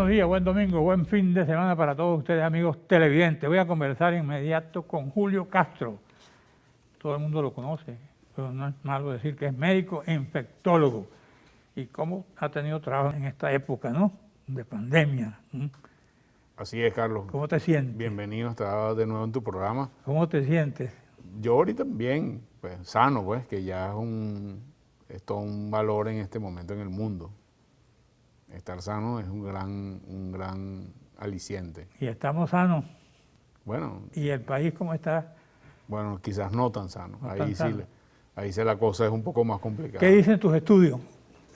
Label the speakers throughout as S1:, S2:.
S1: buenos días, buen domingo, buen fin de semana para todos ustedes, amigos televidentes. Voy a conversar inmediato con Julio Castro. Todo el mundo lo conoce, pero no es malo decir que es médico e infectólogo. Y cómo ha tenido trabajo en esta época, ¿no?, de pandemia.
S2: Así es, Carlos.
S1: ¿Cómo te sientes?
S2: Bienvenido, estás de nuevo en tu programa.
S1: ¿Cómo te sientes?
S2: Yo ahorita bien, pues sano, pues, que ya es todo un valor en este momento en el mundo. Estar sano es un gran aliciente.
S1: Y estamos sanos.
S2: Bueno.
S1: ¿Y el país cómo está?
S2: Bueno, quizás no tan sano.
S1: No
S2: ahí
S1: tan
S2: sí,
S1: sano.
S2: ahí sí la cosa es un poco más complicada.
S1: ¿Qué dicen tus estudios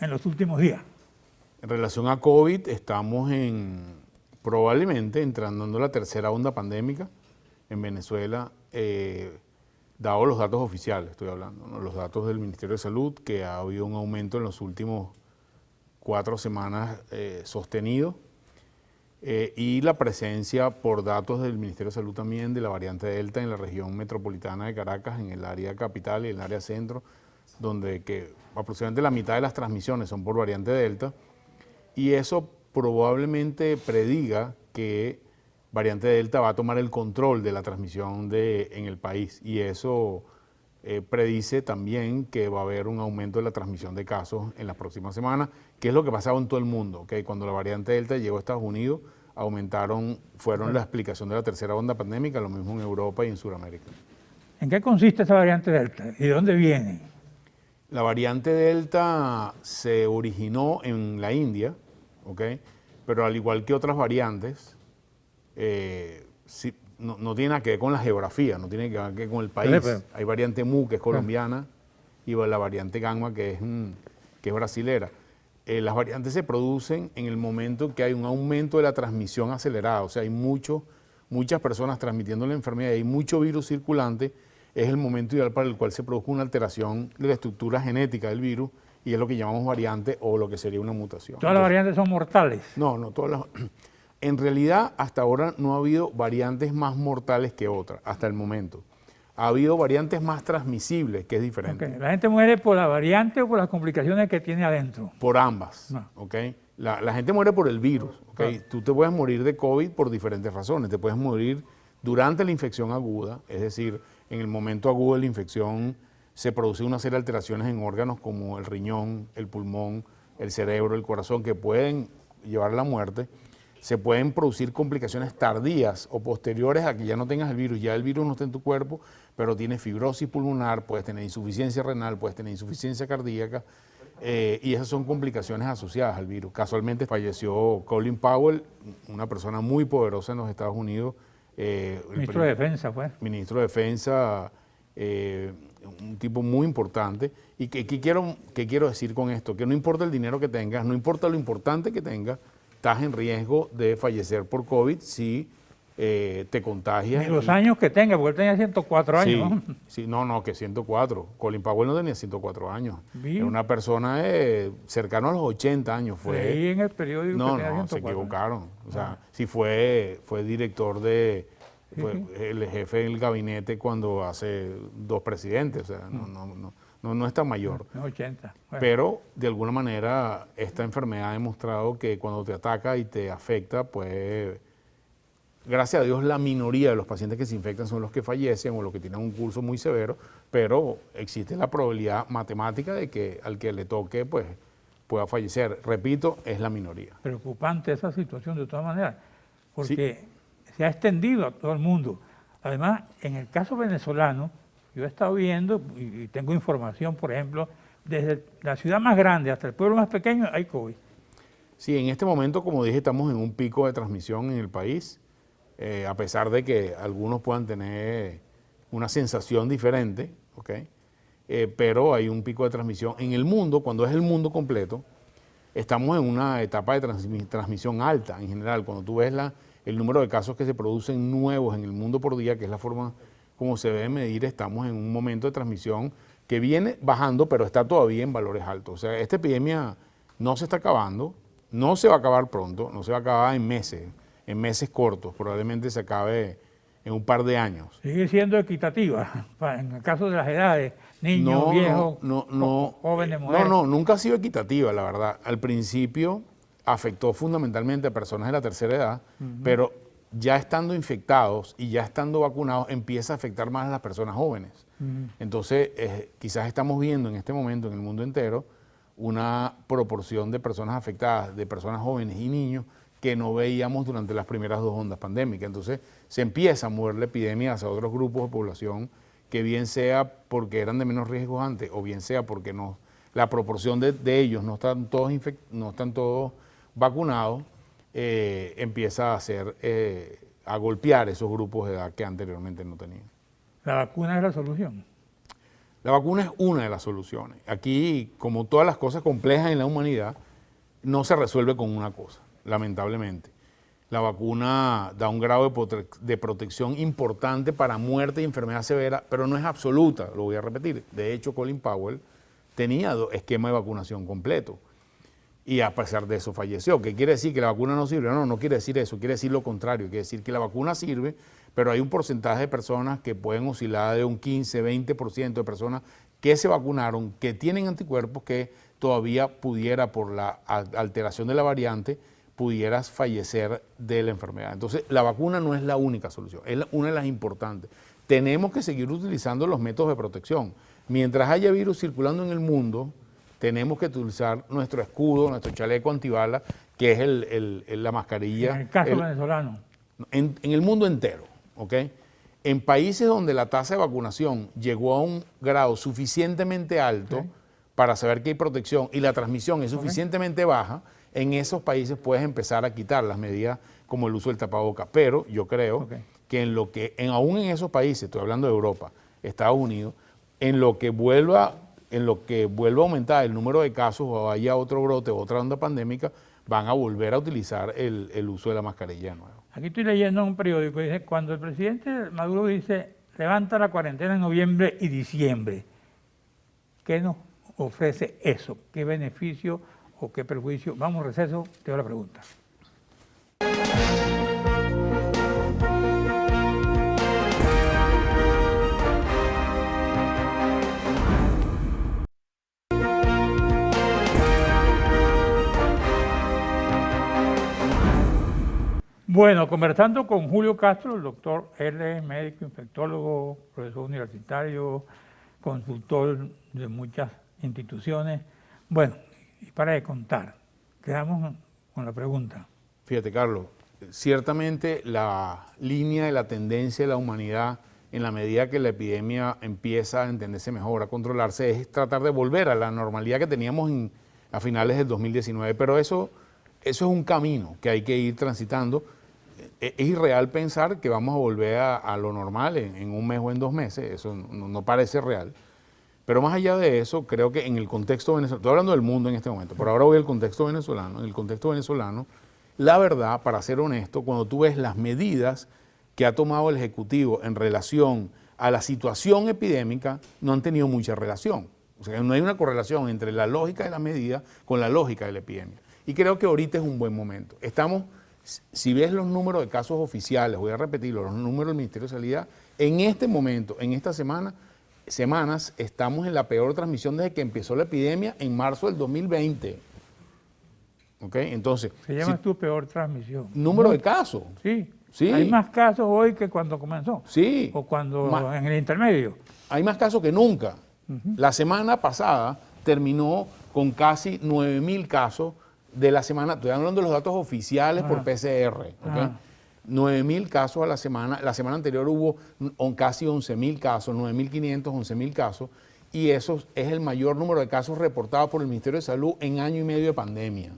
S1: en los últimos días?
S2: En relación a COVID, estamos probablemente entrando en la tercera onda pandémica en Venezuela, dado los datos oficiales, estoy hablando, ¿no? Los datos del Ministerio de Salud, que ha habido un aumento en los últimos 4 semanas sostenido, y la presencia, por datos del Ministerio de Salud también, de la variante Delta en la región metropolitana de Caracas, en el área capital y en el área centro, donde aproximadamente la mitad de las transmisiones son por variante Delta, y eso probablemente prediga que variante Delta va a tomar el control de la transmisión en el país, y eso predice también que va a haber un aumento de la transmisión de casos en las próximas semanas, que es lo que pasaba en todo el mundo, que cuando la variante Delta llegó a Estados Unidos, fueron la explicación de la tercera onda pandémica, lo mismo en Europa y en Sudamérica.
S1: ¿En qué consiste esta variante Delta y de dónde viene?
S2: La variante Delta se originó en la India, ¿ok? Pero al igual que otras variantes, no tiene nada que ver con la geografía, no tiene que ver con el país. Hay variante Mu, que es colombiana, y la variante Gamma, que es brasilera. Las variantes se producen en el momento que hay un aumento de la transmisión acelerada, o sea, hay muchas personas transmitiendo la enfermedad y hay mucho virus circulante. Es el momento ideal para el cual se produce una alteración de la estructura genética del virus, y es lo que llamamos variante o lo que sería una mutación.
S1: ¿Todas las variantes son mortales?
S2: No todas En realidad, hasta ahora no ha habido variantes más mortales que otras, hasta el momento. Ha habido variantes más transmisibles, que es diferente.
S1: Okay. ¿La gente muere por la variante o por las complicaciones que tiene adentro?
S2: Por ambas,
S1: no.
S2: ¿okay? La gente muere por el virus, ¿okay?
S1: Claro.
S2: Tú te puedes morir de COVID por diferentes razones. Te puedes morir durante la infección aguda, es decir, en el momento agudo de la infección se producen una serie de alteraciones en órganos como el riñón, el pulmón, el cerebro, el corazón, que pueden llevar a la muerte. Se pueden producir complicaciones tardías o posteriores a que ya no tengas el virus. Ya el virus no está en tu cuerpo, pero tienes fibrosis pulmonar, puedes tener insuficiencia renal, puedes tener insuficiencia cardíaca, y esas son complicaciones asociadas al virus. Casualmente falleció Colin Powell, una persona muy poderosa en los Estados Unidos.
S1: Ministro de Defensa, pues.
S2: Ministro de Defensa, un tipo muy importante. ¿Y qué quiero decir con esto? Que no importa el dinero que tengas, no importa lo importante que tengas, estás en riesgo de fallecer por COVID si te contagias.
S1: Ni los años que tenga, porque él tenía 104 años.
S2: Sí, no, que 104. Colin Powell no tenía 104 años.
S1: ¿Vi?
S2: Era una persona cercano a los 80 años.
S1: Leí en el periódico que tenía 104.
S2: Se equivocaron. O sea, sí fue director fue el jefe del gabinete cuando hace 2 presidentes. O sea, no es tan mayor.
S1: No, 80. Bueno.
S2: Pero, de alguna manera, esta enfermedad ha demostrado que cuando te ataca y te afecta, pues, gracias a Dios, la minoría de los pacientes que se infectan son los que fallecen o los que tienen un curso muy severo, pero existe la probabilidad matemática de que al que le toque, pues, pueda fallecer. Repito, es la minoría.
S1: Preocupante esa situación de todas maneras, porque se ha extendido a todo el mundo. Además, en el caso venezolano, yo he estado viendo y tengo información, por ejemplo, desde la ciudad más grande hasta el pueblo más pequeño hay COVID.
S2: Sí, en este momento, como dije, estamos en un pico de transmisión en el país, a pesar de que algunos puedan tener una sensación diferente, ¿okay? Pero hay un pico de transmisión. En el mundo, cuando es el mundo completo, estamos en una etapa de transmisión alta en general. Cuando tú ves el número de casos que se producen nuevos en el mundo por día, que es la forma como se debe medir, estamos en un momento de transmisión que viene bajando, pero está todavía en valores altos. O sea, esta epidemia no se está acabando, no se va a acabar pronto, no se va a acabar en meses cortos, probablemente se acabe en un par de años.
S1: Sigue siendo equitativa, en el caso de las edades, niños, viejos, jóvenes, mujeres.
S2: No, nunca ha sido equitativa, la verdad. Al principio afectó fundamentalmente a personas de la tercera edad, pero ya estando infectados y ya estando vacunados, empieza a afectar más a las personas jóvenes. Entonces, quizás estamos viendo en este momento en el mundo entero una proporción de personas afectadas, de personas jóvenes y niños, que no veíamos durante las primeras 2 ondas pandémicas. Entonces, se empieza a mover la epidemia hacia otros grupos de población, que bien sea porque eran de menos riesgo antes, o bien sea porque la proporción de ellos no están todos vacunados, empieza a golpear esos grupos de edad que anteriormente no tenían.
S1: ¿La vacuna es la solución?
S2: La vacuna es una de las soluciones. Aquí, como todas las cosas complejas en la humanidad, no se resuelve con una cosa, lamentablemente. La vacuna da un grado de protección importante para muerte y enfermedad severa, pero no es absoluta, lo voy a repetir. De hecho, Colin Powell tenía esquema de vacunación completo y a pesar de eso falleció. ¿Qué quiere decir? ¿Que la vacuna no sirve? No, no quiere decir eso, quiere decir lo contrario. Quiere decir que la vacuna sirve, pero hay un porcentaje de personas que pueden oscilar de un 15, 20% de personas que se vacunaron, que tienen anticuerpos, que todavía pudiera, por la alteración de la variante, pudieras fallecer de la enfermedad. Entonces, la vacuna no es la única solución, es una de las importantes. Tenemos que seguir utilizando los métodos de protección. Mientras haya virus circulando en el mundo, tenemos que utilizar nuestro escudo, nuestro chaleco antibalas, que es la mascarilla.
S1: En el caso venezolano.
S2: En el mundo entero, ¿ok? En países donde la tasa de vacunación llegó a un grado suficientemente alto para saber que hay protección y la transmisión es suficientemente baja, en esos países puedes empezar a quitar las medidas como el uso del tapaboca. Pero yo creo que aún en esos países, estoy hablando de Europa, Estados Unidos, en lo que vuelva a aumentar el número de casos o haya otro brote o otra onda pandémica, van a volver a utilizar el uso de la mascarilla de nuevo.
S1: Aquí estoy leyendo un periódico, dice, cuando el presidente Maduro dice, levanta la cuarentena en noviembre y diciembre, ¿qué nos ofrece eso? ¿Qué beneficio o qué perjuicio? Vamos, receso, te doy la pregunta. Bueno, conversando con Julio Castro, el doctor R, médico, infectólogo, profesor universitario, consultor de muchas instituciones. Bueno, y para de contar, quedamos con la pregunta.
S2: Fíjate, Carlos, ciertamente la línea de la tendencia de la humanidad, en la medida que la epidemia empieza a entenderse mejor, a controlarse, es tratar de volver a la normalidad que teníamos a finales del 2019. Pero eso es un camino que hay que ir transitando. Es irreal pensar que vamos a volver a lo normal en un mes o en 2 meses, eso no parece real. Pero más allá de eso, creo que en el contexto venezolano, estoy hablando del mundo en este momento, pero ahora voy al contexto venezolano. En el contexto venezolano, la verdad, para ser honesto, cuando tú ves las medidas que ha tomado el Ejecutivo en relación a la situación epidémica, no han tenido mucha relación. O sea, no hay una correlación entre la lógica de las medidas con la lógica de la epidemia. Y creo que ahorita es un buen momento. Si ves los números de casos oficiales, voy a repetirlo, los números del Ministerio de Sanidad, en este momento, en esta semanas, estamos en la peor transmisión desde que empezó la epidemia en marzo del 2020. ¿Ok? Entonces,
S1: ¿Se llama tu peor transmisión?
S2: Número de casos.
S1: Sí.
S2: Sí.
S1: Hay más casos hoy que cuando comenzó.
S2: Sí.
S1: O cuando en el intermedio.
S2: Hay más casos que nunca. La semana pasada terminó con casi 9.000 casos de la semana, estoy hablando de los datos oficiales por PCR, ¿okay? 9.000 casos a la semana anterior hubo casi 11.000 casos, 9.500, 11.000 casos, y eso es el mayor número de casos reportados por el Ministerio de Salud en año y medio de pandemia.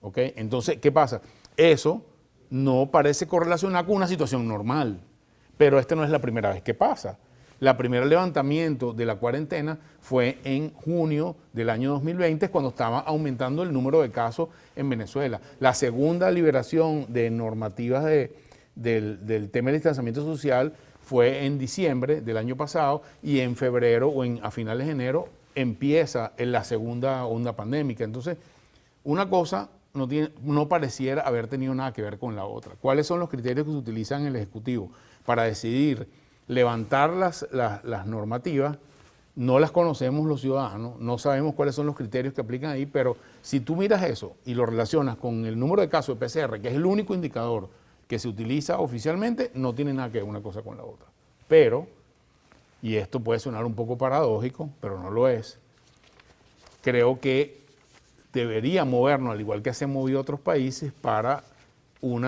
S2: ¿Okay? Entonces, ¿qué pasa? Eso no parece correlacionar con una situación normal, pero esta no es la primera vez que pasa. El primer levantamiento de la cuarentena fue en junio del año 2020, cuando estaba aumentando el número de casos en Venezuela. La segunda liberación de normativas del tema del distanciamiento social fue en diciembre del año pasado, y en febrero o a finales de enero empieza la segunda onda pandémica. Entonces, una cosa no pareciera haber tenido nada que ver con la otra. ¿Cuáles son los criterios que se utilizan en el Ejecutivo para decidir levantar las normativas? no las conocemos los ciudadanos, no sabemos cuáles son los criterios que aplican ahí, pero si tú miras eso y lo relacionas con el número de casos de PCR, que es el único indicador que se utiliza oficialmente, no tiene nada que ver una cosa con la otra. Pero, y esto puede sonar un poco paradójico, pero no lo es, creo que debería movernos, al igual que se han movido otros países, para en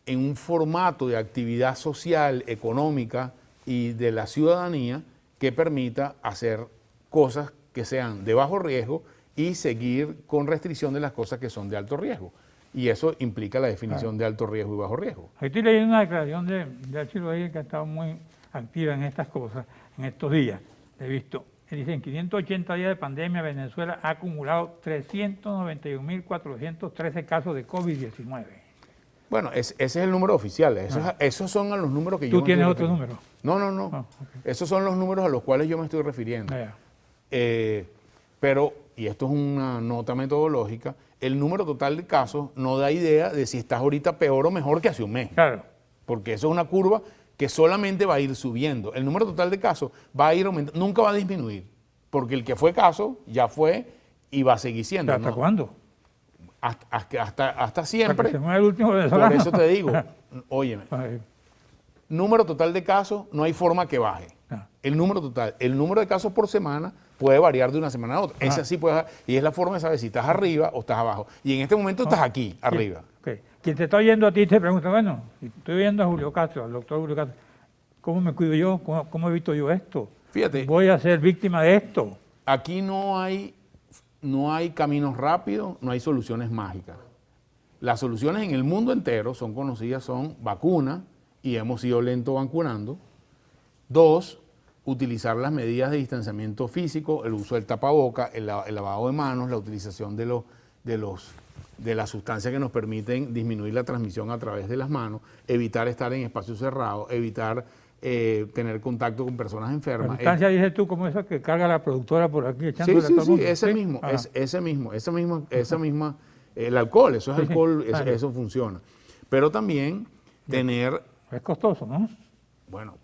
S2: un formato de actividad social, económica y de la ciudadanía que permita hacer cosas que sean de bajo riesgo y seguir con restricción de las cosas que son de alto riesgo. Y eso implica la definición de alto riesgo y bajo riesgo.
S1: Aquí estoy leyendo una declaración de Archie Rodríguez, que ha estado muy activa en estas cosas en estos días. He visto, dice, en 580 días de pandemia, Venezuela ha acumulado 391.413 casos de COVID-19.
S2: Bueno, ese es el número oficial. Esos son los números que yo
S1: ¿Tú
S2: me
S1: tienes
S2: estoy
S1: otro
S2: refiriendo.
S1: número?
S2: No.
S1: Okay.
S2: Esos son los números a los cuales yo me estoy refiriendo. Pero, y esto es una nota metodológica, el número total de casos no da idea de si estás ahorita peor o mejor que hace un mes.
S1: Claro.
S2: Porque eso es una curva que solamente va a ir subiendo. El número total de casos va a ir aumentando, nunca va a disminuir. Porque el que fue caso ya fue y va a seguir siendo.
S1: ¿Hasta cuándo?
S2: Hasta siempre.
S1: Hasta que se muera el último venezolano.
S2: Por eso te digo, óyeme, número total de casos, no hay forma que baje. El número total, el número de casos por semana puede variar de una semana a otra. Esa sí puede, y es la forma de saber si estás arriba o estás abajo. Y en este momento estás aquí, arriba.
S1: Okay. Quien te está oyendo a ti te pregunta, bueno, si estoy viendo a Julio Castro, al doctor Julio Castro, ¿cómo me cuido yo? ¿Cómo evito yo esto?
S2: Fíjate.
S1: ¿Voy a ser víctima de esto?
S2: Aquí no hay caminos rápidos, no hay soluciones mágicas. Las soluciones en el mundo entero son conocidas, son vacuna, y hemos sido lentos vacunando. 2, utilizar las medidas de distanciamiento físico, el uso del tapaboca, el lavado de manos, la utilización de las sustancias que nos permiten disminuir la transmisión a través de las manos, evitar estar en espacios cerrados, evitar tener contacto con personas enfermas.
S1: La sustancia, dices tú, como esa que carga la productora por aquí echándole a todo el mundo.
S2: Esa misma, el alcohol, eso es alcohol, eso funciona. Pero también tener...
S1: Es costoso, ¿no?
S2: Bueno,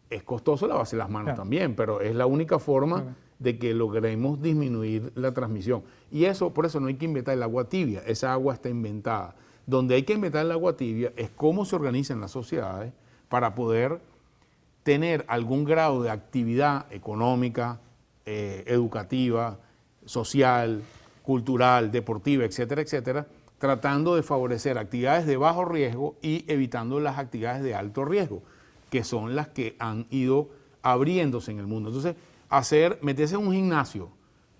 S2: es costoso lavarse las manos también, pero es la única forma de que logremos disminuir la transmisión. Y eso, por eso no hay que inventar el agua tibia, esa agua está inventada. Donde hay que inventar el agua tibia es cómo se organizan las sociedades para poder tener algún grado de actividad económica, educativa, social, cultural, deportiva, etcétera, etcétera, tratando de favorecer actividades de bajo riesgo y evitando las actividades de alto riesgo, que son las que han ido abriéndose en el mundo. Entonces, meterse en un gimnasio,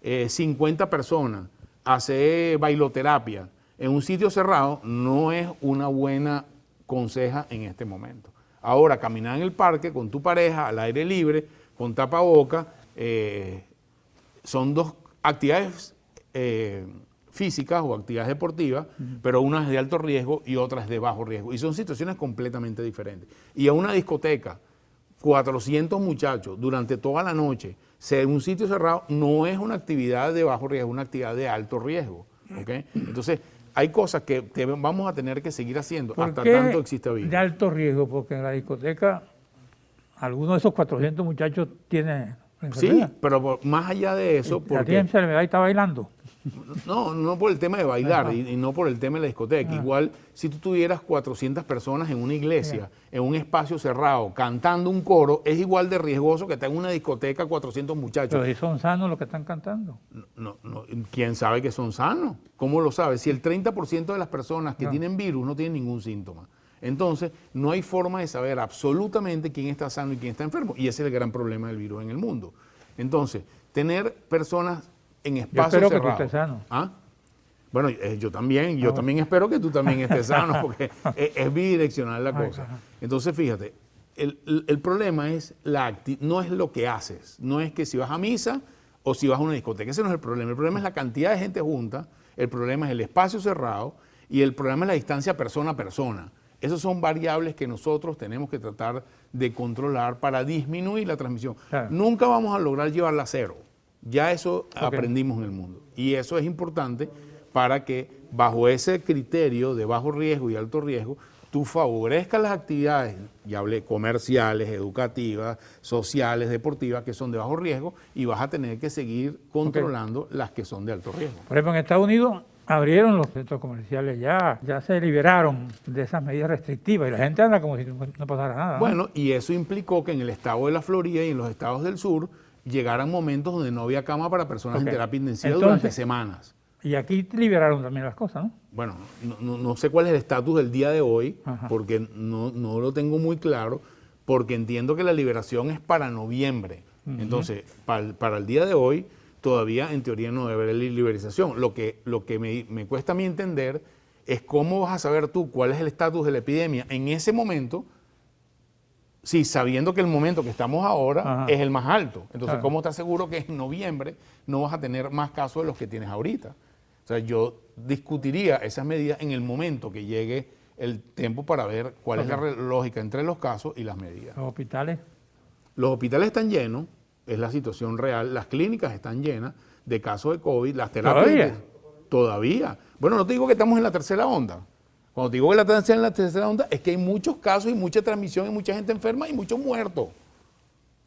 S2: 50 personas, hacer bailoterapia en un sitio cerrado, no es una buena conseja en este momento. Ahora, caminar en el parque con tu pareja, al aire libre, con tapaboca, son dos actividades físicas o actividades deportivas, pero una es de alto riesgo y otra es de bajo riesgo. Y son situaciones completamente diferentes. Y a una discoteca, 400 muchachos durante toda la noche, en un sitio cerrado, no es una actividad de bajo riesgo, es una actividad de alto riesgo. ¿Okay? Entonces, hay cosas que vamos a tener que seguir haciendo hasta tanto exista vida.
S1: De alto riesgo, porque en la discoteca, algunos de esos 400 muchachos tienen enfermedad.
S2: Sí, pero más allá de eso...
S1: ¿La tiene enfermedad y está bailando?
S2: No por el tema de bailar y no por el tema de la discoteca. Igual, si tú tuvieras 400 personas en una iglesia, en un espacio cerrado, cantando un coro, es igual de riesgoso que estar en una discoteca 400 muchachos.
S1: Pero si son sanos los que están cantando.
S2: No, ¿quién sabe que son sanos? ¿Cómo lo sabe? Si el 30% de las personas que tienen virus no tienen ningún síntoma. Entonces, no hay forma de saber absolutamente quién está sano y quién está enfermo. Y ese es el gran problema del virus en el mundo. Entonces, tener personas en espacios cerrados.
S1: Yo espero que tú estés sano.
S2: ¿Ah? Bueno, yo también espero que tú también estés sano, porque es bidireccional la cosa. Entonces, fíjate, el problema es no es lo que haces, no es que si vas a misa o si vas a una discoteca, ese no es el problema es la cantidad de gente junta, el problema es el espacio cerrado y el problema es la distancia persona a persona. Esas son variables que nosotros tenemos que tratar de controlar para disminuir la transmisión. Claro. Nunca vamos a lograr llevarla a cero. Ya eso aprendimos en el mundo. Y eso es importante para que bajo ese criterio de bajo riesgo y alto riesgo, tú favorezcas las actividades, ya hablé, comerciales, educativas, sociales, deportivas, que son de bajo riesgo, y vas a tener que seguir controlando las que son de alto riesgo.
S1: Por ejemplo, en Estados Unidos abrieron los centros comerciales ya se liberaron de esas medidas restrictivas y la gente anda como si no pasara nada, ¿no?
S2: Bueno, y eso implicó que en el estado de la Florida y en los estados del sur llegaran momentos donde no había cama para personas en terapia intensiva durante semanas.
S1: Y aquí liberaron también las cosas, ¿no?
S2: Bueno, no sé cuál es el estatus del día de hoy,
S1: Ajá.
S2: porque no lo tengo muy claro, porque entiendo que la liberación es para noviembre. Entonces, para el día de hoy, todavía en teoría no debe haber liberación. Lo que me cuesta a mí entender es cómo vas a saber tú cuál es el estatus de la epidemia en ese momento, si sabiendo que el momento que estamos ahora es el más alto. Entonces, ¿cómo estás seguro que en noviembre no vas a tener más casos de los que tienes ahorita? O sea, yo discutiría esas medidas en el momento que llegue el tiempo para ver cuál es la lógica entre los casos y las medidas.
S1: ¿Los hospitales?
S2: Los hospitales están llenos, es la situación real. Las clínicas están llenas de casos de COVID. Las terapias... ¿Todavía? Bueno, no te digo que estamos en la tercera onda. Cuando te digo que estamos en la tercera onda, es que hay muchos casos y mucha transmisión y mucha gente enferma y muchos muertos.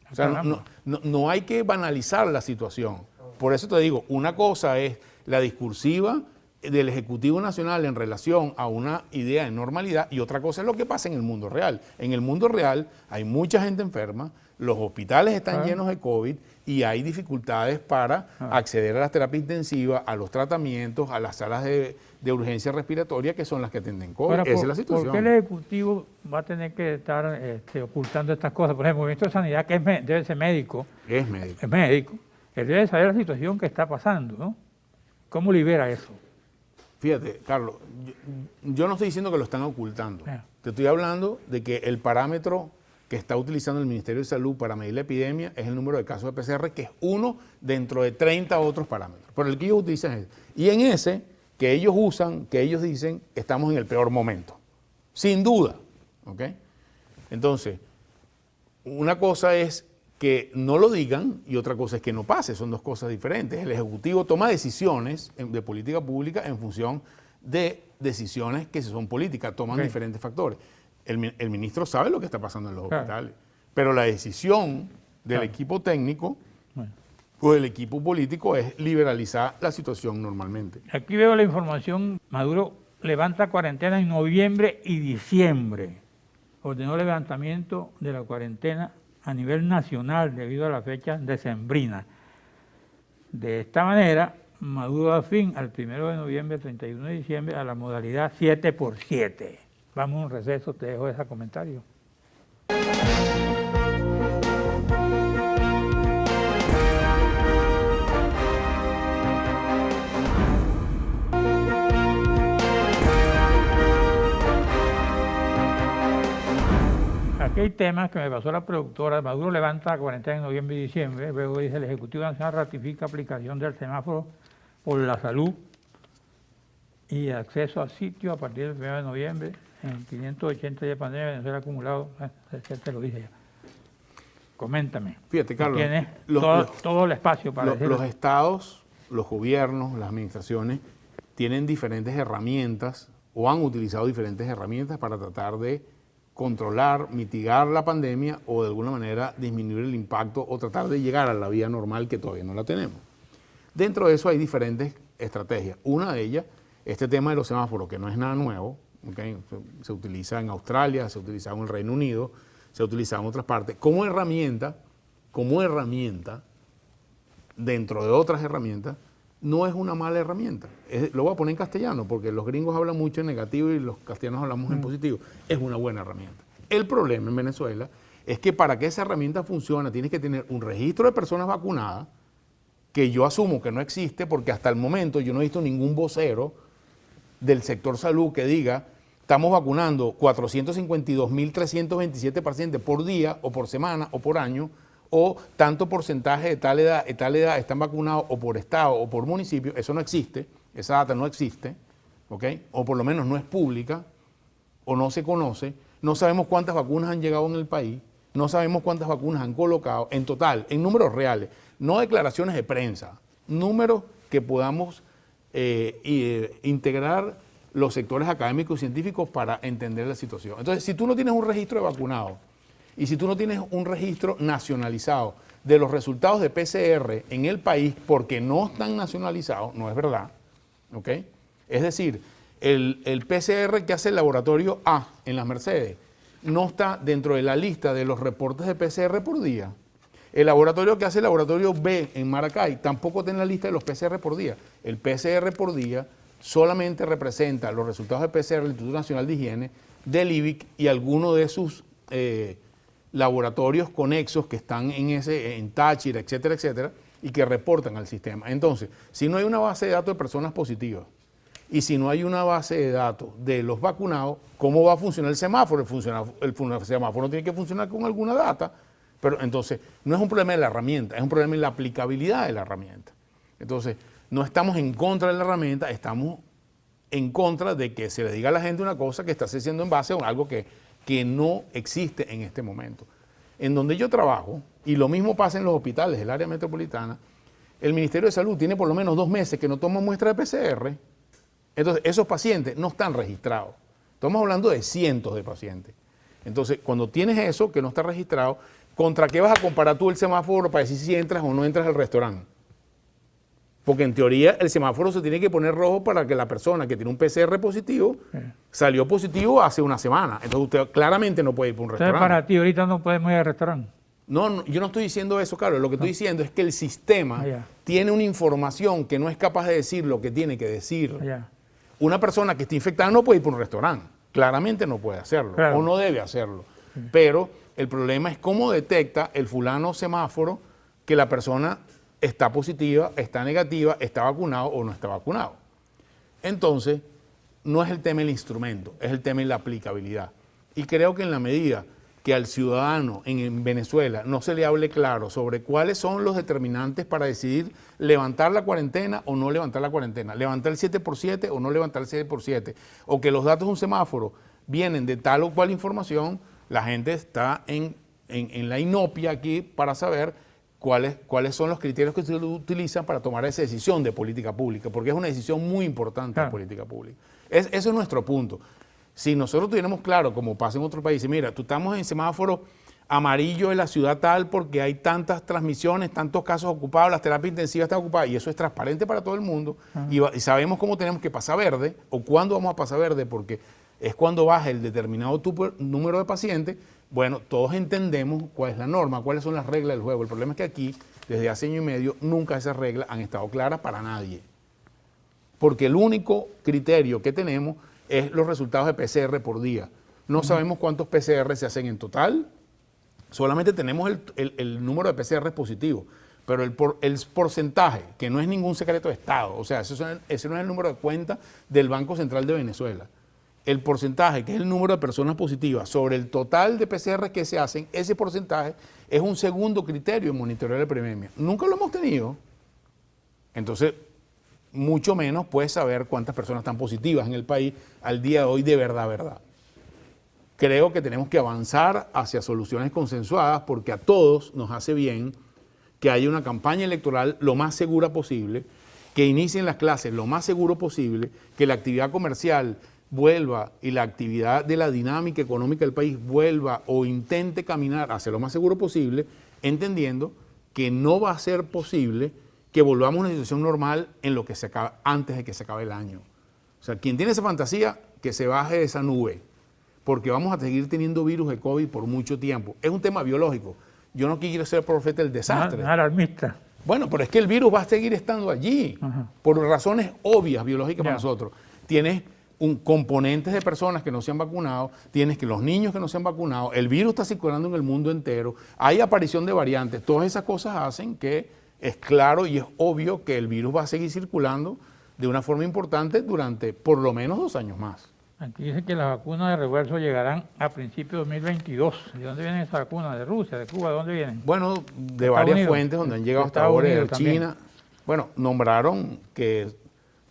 S2: O sea, no hay que banalizar la situación. Por eso te digo, una cosa es la discursiva del Ejecutivo Nacional en relación a una idea de normalidad y otra cosa es lo que pasa en el mundo real. En el mundo real hay mucha gente enferma, los hospitales están llenos de COVID y hay dificultades para acceder a las terapias intensivas, a los tratamientos, a las salas de urgencia respiratoria que son las que atienden COVID.
S1: Ahora,
S2: Esa es la situación.
S1: ¿por qué el Ejecutivo va a tener que estar ocultando estas cosas? Por ejemplo, el ministro de Sanidad, que debe ser médico.
S2: Es médico.
S1: Es médico. Él debe saber la situación que está pasando, ¿no? ¿Cómo libera eso?
S2: Fíjate, Carlos, yo no estoy diciendo que lo están ocultando. Te estoy hablando de que el parámetro que está utilizando el Ministerio de Salud para medir la epidemia es el número de casos de PCR, que es uno dentro de 30 otros parámetros. Pero el que ellos utilizan es ese. Y en ese que ellos usan, que ellos dicen, estamos en el peor momento. Sin duda. ¿Ok? Entonces, una cosa es que no lo digan y otra cosa es que no pase, son dos cosas diferentes. El Ejecutivo toma decisiones de política pública en función de decisiones que son políticas, toman diferentes factores. El ministro sabe lo que está pasando en los hospitales, pero la decisión del equipo técnico o del equipo político es liberalizar la situación normalmente.
S1: Aquí veo la información, Maduro levanta cuarentena en noviembre y diciembre. Ordenó el levantamiento de la cuarentena a nivel nacional debido a la fecha decembrina. De esta manera, Maduro da fin al 1 de noviembre, 31 de diciembre, a la modalidad 7x7. Vamos a un receso, te dejo ese comentario. Aquí hay temas que me pasó la productora. Maduro levanta la cuarentena en noviembre y diciembre. Luego dice: el Ejecutivo Nacional ratifica aplicación del semáforo por la salud y acceso a sitio a partir del 1 de noviembre. En 580 días de pandemia, Venezuela acumulado. Te lo dije ya. Coméntame.
S2: Fíjate, Carlos.
S1: Tienes todo el espacio para decirlo.
S2: Los estados, los gobiernos, las administraciones tienen diferentes herramientas o han utilizado diferentes herramientas para tratar de controlar, mitigar la pandemia o de alguna manera disminuir el impacto o tratar de llegar a la vía normal que todavía no la tenemos. Dentro de eso hay diferentes estrategias. Una de ellas, este tema de los semáforos, que no es nada nuevo, ¿okay? Se utiliza en Australia, se utiliza en el Reino Unido, se utiliza en otras partes, como herramienta, dentro de otras herramientas, no es una mala herramienta. Lo voy a poner en castellano, porque los gringos hablan mucho en negativo y los castellanos hablamos en positivo. Es una buena herramienta. El problema en Venezuela es que para que esa herramienta funcione, tienes que tener un registro de personas vacunadas, que yo asumo que no existe, porque hasta el momento yo no he visto ningún vocero del sector salud que diga: estamos vacunando 452.327 pacientes por día, o por semana, o por año, o tanto porcentaje de tal edad están vacunados, o por estado, o por municipio. Eso no existe, esa data no existe, ¿ok? O por lo menos no es pública, o no se conoce. No sabemos cuántas vacunas han llegado en el país, no sabemos cuántas vacunas han colocado en total, en números reales, no declaraciones de prensa, números que podamos integrar los sectores académicos y científicos para entender la situación. Entonces, si tú no tienes un registro de vacunados y si tú no tienes un registro nacionalizado de los resultados de PCR en el país porque no están nacionalizados, no es verdad, ¿ok? Es decir, el PCR que hace el laboratorio A en las Mercedes no está dentro de la lista de los reportes de PCR por día. El laboratorio que hace el laboratorio B en Maracay tampoco está en la lista de los PCR por día. El PCR por día solamente representa los resultados de PCR del Instituto Nacional de Higiene, del IBIC y algunos de sus laboratorios conexos que están en Táchira, etcétera, etcétera, y que reportan al sistema. Entonces, si no hay una base de datos de personas positivas y si no hay una base de datos de los vacunados, ¿cómo va a funcionar el semáforo? El semáforo tiene que funcionar con alguna data, pero entonces no es un problema de la herramienta, es un problema de la aplicabilidad de la herramienta. Entonces, no estamos en contra de la herramienta, estamos en contra de que se le diga a la gente una cosa que está haciendo en base a algo que no existe en este momento. En donde yo trabajo, y lo mismo pasa en los hospitales del área metropolitana, el Ministerio de Salud tiene por lo menos 2 meses que no toma muestra de PCR. Entonces, esos pacientes no están registrados. Estamos hablando de cientos de pacientes. Entonces, cuando tienes eso que no está registrado, ¿contra qué vas a comparar tú el semáforo para decir si entras o no entras al restaurante? Porque en teoría el semáforo se tiene que poner rojo para que la persona que tiene un PCR positivo salió positivo hace una semana. Entonces usted claramente no puede ir por un restaurante.
S1: Entonces para ti ahorita no podemos ir al restaurante.
S2: No, yo no estoy diciendo eso, Carlos. Lo que estoy diciendo es que el sistema tiene una información que no es capaz de decir lo que tiene que decir. Una persona que está infectada no puede ir por un restaurante. Claramente no puede hacerlo, o no debe hacerlo. Pero el problema es cómo detecta el fulano semáforo que la persona está positiva, está negativa, está vacunado o no está vacunado. Entonces, no es el tema del instrumento, es el tema de la aplicabilidad. Y creo que en la medida que al ciudadano en Venezuela no se le hable claro sobre cuáles son los determinantes para decidir levantar la cuarentena o no levantar la cuarentena, levantar el 7x7 o no levantar el 7x7, o que los datos de un semáforo vienen de tal o cual información, la gente está en la inopia aquí para saber cuáles son los criterios que se utilizan para tomar esa decisión de política pública, porque es una decisión muy importante de política pública. Eso es nuestro punto. Si nosotros tuviéramos claro, como pasa en otros países, mira, tú estamos en semáforo amarillo en la ciudad tal porque hay tantas transmisiones, tantos casos ocupados, las terapias intensivas están ocupadas, y eso es transparente para todo el mundo, y sabemos cómo tenemos que pasar verde, o cuándo vamos a pasar verde, porque es cuando baja el determinado número de pacientes. Bueno, todos entendemos cuál es la norma, cuáles son las reglas del juego. El problema es que aquí, desde hace año y medio, nunca esas reglas han estado claras para nadie. Porque el único criterio que tenemos es los resultados de PCR por día. No sabemos cuántos PCR se hacen en total, solamente tenemos el número de PCR positivos, pero el porcentaje, que no es ningún secreto de Estado, o sea, ese no es el número de cuenta del Banco Central de Venezuela. El porcentaje, que es el número de personas positivas, sobre el total de PCR que se hacen, ese porcentaje es un segundo criterio en monitoreo de la epidemia. Nunca lo hemos tenido. Entonces, mucho menos puedes saber cuántas personas están positivas en el país al día de hoy de verdad. Creo que tenemos que avanzar hacia soluciones consensuadas porque a todos nos hace bien que haya una campaña electoral lo más segura posible, que inicien las clases lo más seguro posible, que la actividad comercial vuelva y la actividad de la dinámica económica del país vuelva o intente caminar hacia lo más seguro posible, entendiendo que no va a ser posible que volvamos a una situación normal en lo que se acaba, antes de que se acabe el año. O sea, quien tiene esa fantasía, que se baje de esa nube, porque vamos a seguir teniendo virus de COVID por mucho tiempo. Es un tema biológico. Yo no quiero ser profeta del desastre.
S1: Alarmista.
S2: Bueno, pero es que el virus va a seguir estando allí, por razones obvias biológicas para nosotros. Tienes componentes de personas que no se han vacunado, tienes que los niños que no se han vacunado, el virus está circulando en el mundo entero, hay aparición de variantes, todas esas cosas hacen que es claro y es obvio que el virus va a seguir circulando de una forma importante durante por lo menos 2 años más.
S1: Aquí dice que las vacunas de refuerzo llegarán a principios de 2022. ¿De dónde vienen esas vacunas? ¿De Rusia? ¿De Cuba? ¿De dónde vienen?
S2: Bueno, de varias fuentes donde han llegado hasta ahora, de China. Bueno, nombraron que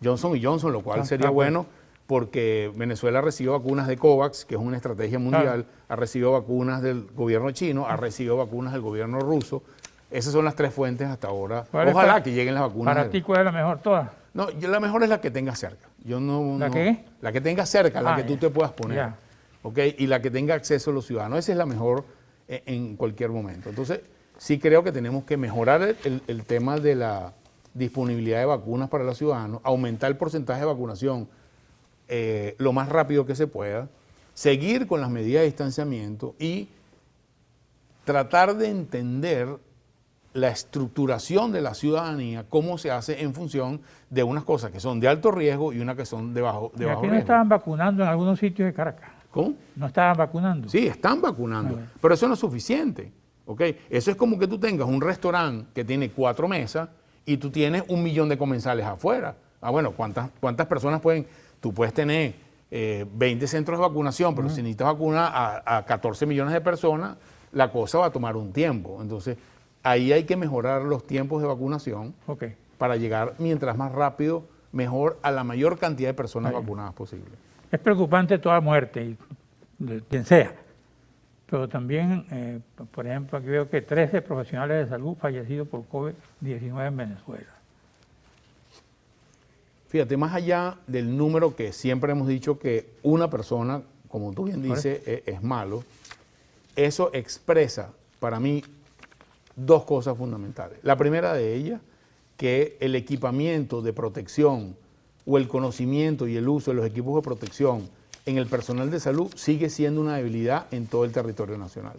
S2: Johnson & Johnson, lo cual sería bueno, porque Venezuela recibió vacunas de COVAX, que es una estrategia mundial, ha recibido vacunas del gobierno chino, ha recibido vacunas del gobierno ruso. Esas son las 3 fuentes hasta ahora. Ojalá que lleguen las vacunas.
S1: ¿Para ti cuál es la mejor? ¿Todas?
S2: No, la mejor es la que tenga cerca. Yo no,
S1: ¿La
S2: no-
S1: qué?
S2: La que tenga cerca, la que tú
S1: ya.
S2: te puedas poner.
S1: Ya.
S2: ¿Ok? Y la que tenga acceso a los ciudadanos. Esa es la mejor en cualquier momento. Entonces, sí creo que tenemos que mejorar el tema de la disponibilidad de vacunas para los ciudadanos, aumentar el porcentaje de vacunación lo más rápido que se pueda, seguir con las medidas de distanciamiento y tratar de entender la estructuración de la ciudadanía, cómo se hace en función de unas cosas que son de alto riesgo y unas que son de bajo
S1: Y aquí no
S2: riesgo.
S1: estaban vacunando en algunos sitios de Caracas.
S2: ¿Cómo?
S1: No estaban vacunando.
S2: Sí, están vacunando,
S1: A ver.
S2: pero eso no es suficiente. ¿Ok? Eso es como que tú tengas un restaurante que tiene 4 mesas y tú tienes 1 millón de comensales afuera. Ah, bueno, ¿cuántas personas pueden? Tú puedes tener 20 centros de vacunación, pero si necesitas vacunar a 14 millones de personas, la cosa va a tomar un tiempo. Entonces, ahí hay que mejorar los tiempos de vacunación
S1: Ok.
S2: para llegar mientras más rápido, mejor a la mayor cantidad de personas
S1: Bien.
S2: vacunadas posible.
S1: Es preocupante toda muerte, de quien sea. Pero también, por ejemplo, aquí veo que 13 profesionales de salud fallecidos por COVID-19 en Venezuela.
S2: Fíjate, más allá del número que siempre hemos dicho que una persona, como tú bien dices, es malo, eso expresa para mí 2 cosas fundamentales. La primera de ellas, que el equipamiento de protección o el conocimiento y el uso de los equipos de protección en el personal de salud sigue siendo una debilidad en todo el territorio nacional.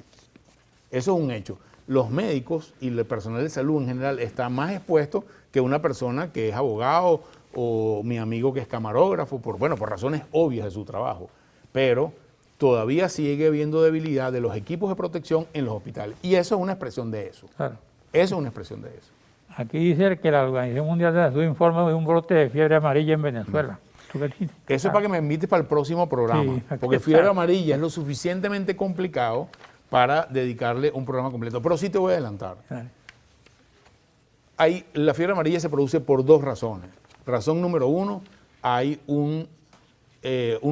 S2: Eso es un hecho. Los médicos y el personal de salud en general está más expuesto que una persona que es abogado o mi amigo que es camarógrafo, por razones obvias de su trabajo. Pero todavía sigue habiendo debilidad de los equipos de protección en los hospitales. Y eso es una expresión de eso.
S1: Claro.
S2: Eso es una expresión de eso.
S1: Aquí dice que la Organización Mundial de la Salud informa de un brote de fiebre amarilla en Venezuela. ¿Tú qué dices?
S2: Eso es para que me invites para el próximo programa,
S1: Sí, aquí
S2: porque
S1: está.
S2: fiebre amarilla es lo suficientemente complicado para dedicarle un programa completo. Pero sí te voy a adelantar.
S1: Dale.
S2: La fiebre amarilla se produce por 2 razones. Razón número 1, hay un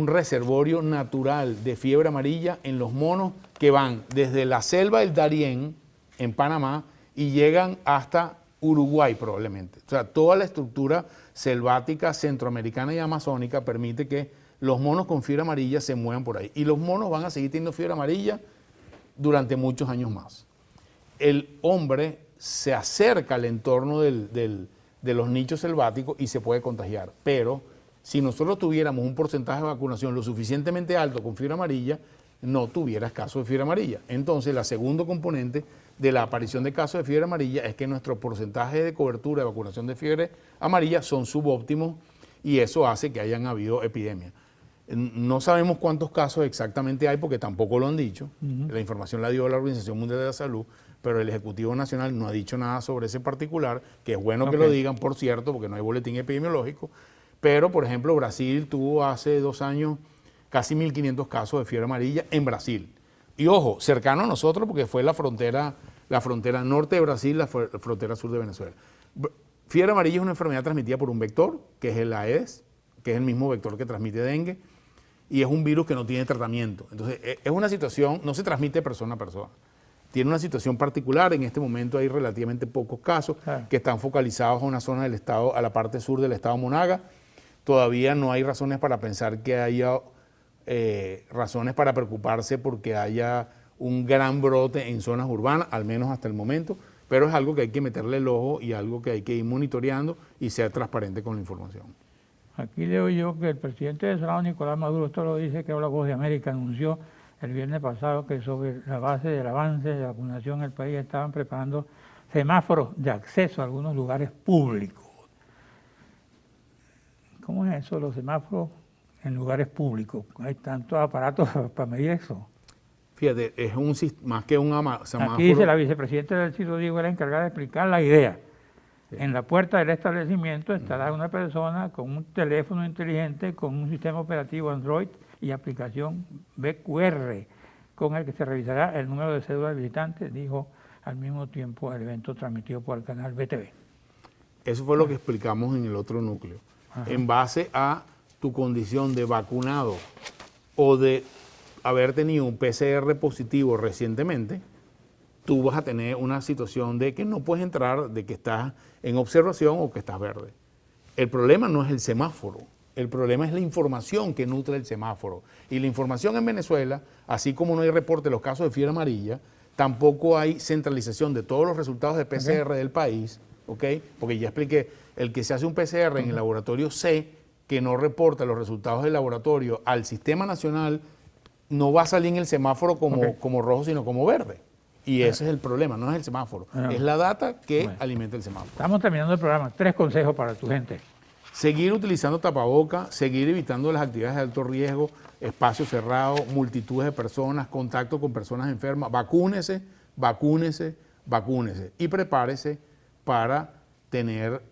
S2: reservorio natural de fiebre amarilla en los monos que van desde la selva del Darién, en Panamá, y llegan hasta Uruguay probablemente. O sea, toda la estructura selvática centroamericana y amazónica permite que los monos con fiebre amarilla se muevan por ahí. Y los monos van a seguir teniendo fiebre amarilla durante muchos años más. El hombre se acerca al entorno de los nichos selváticos y se puede contagiar. Pero si nosotros tuviéramos un porcentaje de vacunación lo suficientemente alto con fiebre amarilla, no tuvieras casos de fiebre amarilla. Entonces, la segundo componente de la aparición de casos de fiebre amarilla es que nuestro porcentaje de cobertura de vacunación de fiebre amarilla son subóptimos y eso hace que hayan habido epidemias. No sabemos cuántos casos exactamente hay porque tampoco lo han dicho. La información la dio la Organización Mundial de la Salud, pero el Ejecutivo Nacional no ha dicho nada sobre ese particular, que es bueno que lo digan, por cierto, porque no hay boletín epidemiológico. Pero, por ejemplo, Brasil tuvo hace 2 años casi 1.500 casos de fiebre amarilla en Brasil. Y ojo, cercano a nosotros porque fue la frontera norte de Brasil, la frontera sur de Venezuela. Fiebre amarilla es una enfermedad transmitida por un vector, que es el Aedes, que es el mismo vector que transmite dengue, y es un virus que no tiene tratamiento. Entonces, es una situación, no se transmite de persona a persona. Tiene una situación particular, en este momento hay relativamente pocos casos que están focalizados a una zona del estado, a la parte sur del estado Monaga. Todavía no hay razones para pensar que haya razones para preocuparse porque haya un gran brote en zonas urbanas, al menos hasta el momento, pero es algo que hay que meterle el ojo y algo que hay que ir monitoreando y ser transparente con la información.
S1: Aquí leo yo que el presidente de Salvador, Nicolás Maduro, esto lo dice que habla Voz de América, anunció el viernes pasado que sobre la base del avance de la vacunación en el país estaban preparando semáforos de acceso a algunos lugares públicos. ¿Cómo es eso, los semáforos en lugares públicos? Hay tantos aparatos para medir eso.
S2: Fíjate, es más que un semáforo.
S1: Aquí dice la vicepresidenta del Ciro Diego, era encargada de explicar la idea. Sí. En la puerta del establecimiento estará una persona con un teléfono inteligente, con un sistema operativo Android y aplicación BQR, con el que se revisará el número de cédula del visitante, dijo al mismo tiempo el evento transmitido por el canal BTV.
S2: Eso fue lo que explicamos en el otro núcleo. Ajá. En base a tu condición de vacunado o de haber tenido un PCR positivo recientemente, tú vas a tener una situación de que no puedes entrar, de que estás en observación o que estás verde. El problema no es el semáforo, El problema es la información que nutre el semáforo. Y la información en Venezuela, así como no hay reporte de los casos de fiebre amarilla, tampoco hay centralización de todos los resultados de PCR del país, ¿ok? Porque ya expliqué, el que se hace un PCR en el laboratorio C, que no reporta los resultados del laboratorio al Sistema Nacional, no va a salir en el semáforo como rojo, sino como verde. Y ese es el problema, no es el semáforo, es la data que alimenta el semáforo.
S1: Estamos terminando el programa. 3 consejos para tu gente.
S2: Seguir utilizando tapabocas, seguir evitando las actividades de alto riesgo, espacios cerrados, multitudes de personas, contacto con personas enfermas. Vacúnese, vacúnese, vacúnese. Y prepárese para tener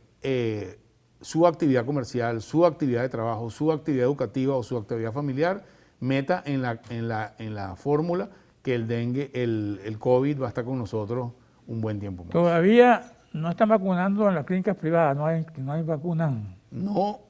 S2: su actividad comercial, su actividad de trabajo, su actividad educativa o su actividad familiar. Meta en la fórmula que el dengue, el COVID va a estar con nosotros un buen tiempo más.
S1: Todavía no están vacunando en las clínicas privadas, no hay vacunas.
S2: No,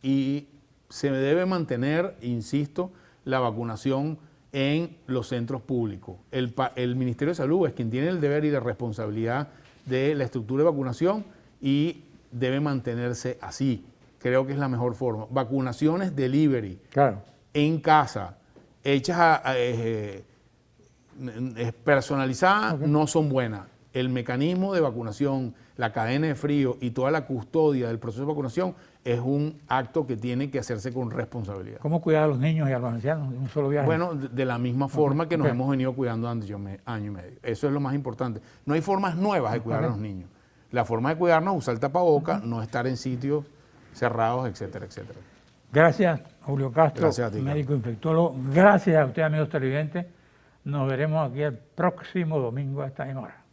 S2: y se debe mantener, insisto, la vacunación en los centros públicos. El Ministerio de Salud es quien tiene el deber y la responsabilidad de la estructura de vacunación y debe mantenerse así. Creo que es la mejor forma. Vacunaciones delivery,
S1: Claro.
S2: en casa, hechas personalizadas, no son buenas. El mecanismo de vacunación, la cadena de frío y toda la custodia del proceso de vacunación es un acto que tiene que hacerse con responsabilidad.
S1: ¿Cómo cuidar a los niños y a los ancianos de un solo viaje?
S2: Bueno, de la misma forma que nos hemos venido cuidando durante año y medio. Eso es lo más importante. No hay formas nuevas de cuidar a los niños. La forma de cuidarnos es usar el tapabocas, no estar en sitios cerrados, etcétera, etcétera.
S1: Gracias, Julio Castro,
S2: Gracias a ti,
S1: médico infectólogo. Gracias a ustedes, amigos televidentes. Nos veremos aquí el próximo domingo a esta misma hora.